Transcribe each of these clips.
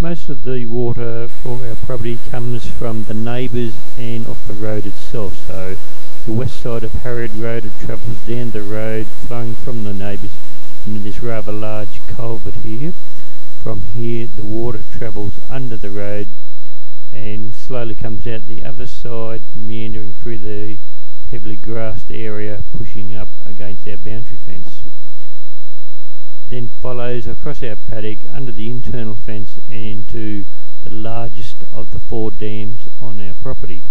Most of the water for our property comes from the neighbours and off the road itself. So the west side of Harriet Road, it travels down the road, flowing from the neighbours into this rather large culvert here. From here the water travels under the road and slowly comes out the other side, meandering through the heavily grassed area, pushing up against our boundary fence. Then follows across our paddock under the internal fence and to the largest of the 4 dams on our property.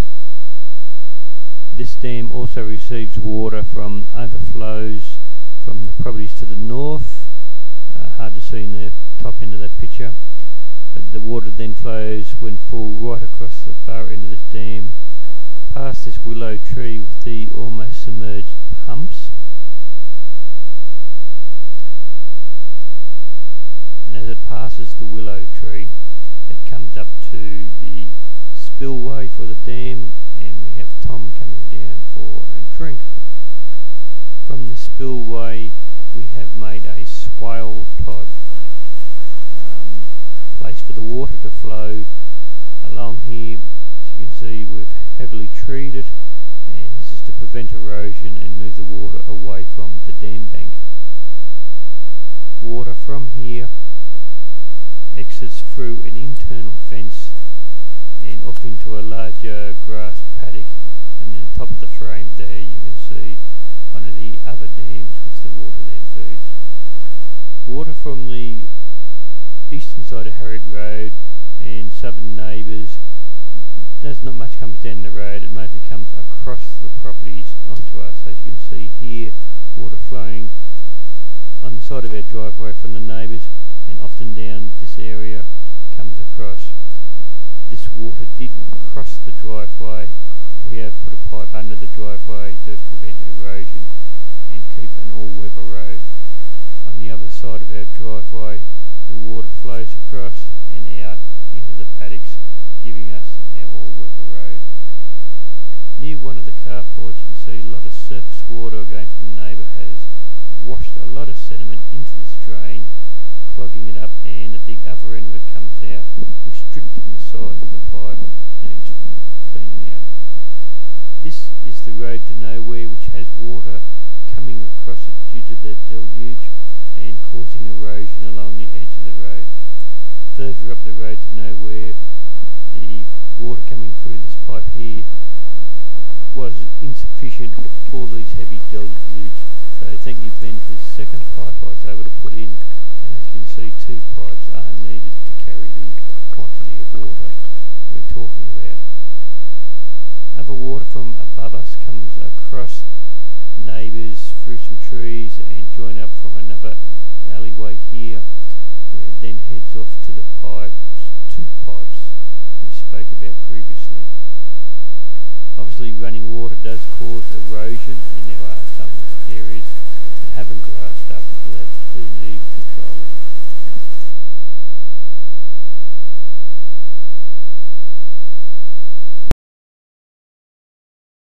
This dam also receives water from overflows from the properties to the north, hard to see in the top end of that picture, but the water then flows when full right across the far end of this dam, past this willow tree with the almost submerged pumps. And as it passes the willow tree, it comes up to the spillway for the dam, and we have Tom coming down for a drink. From the spillway we have made a swale type place for the water to flow along here. As you can see, we've heavily treed it, and this is to prevent erosion and move the water away from the dam bank. Water from here exits through an internal fence and off into a larger grass paddock, and in the top of the frame there you can see one of the other dams which the water then feeds. Water from the eastern side of Harriet Road and southern neighbours does not much comes down the road, it mostly comes across the properties onto us. As you can see here, water flowing on the side of our driveway from the neighbours, and often down this area comes across. This water did cross the driveway. We have put a pipe under the driveway to prevent erosion and keep an all-weather road. On the other side of our driveway, the water flows across and out into the paddocks, giving us our all-weather road. Near one of the carports you can see a lot of surface water again from the neighbour has washed a lot of sediment into this drain, clogging it up, and at the other end where it comes out, restricting the size of the pipe, which needs cleaning out. This is the road to nowhere, which has water coming across it due to the deluge and causing erosion along the edge of the road. Further up the road to nowhere, the water coming through this pipe here was insufficient for these heavy deluge. So thank you, Ben, for the second pipe I was able to put in, and as you can see, 2 pipes are needed to carry the quantity of water we're talking about. Other water from above us comes across neighbours through some trees and join up from another alleyway here, where it then heads off to the pipes, 2 pipes we spoke about previously. Obviously running water does cause erosion, and there are some areas that haven't grassed up that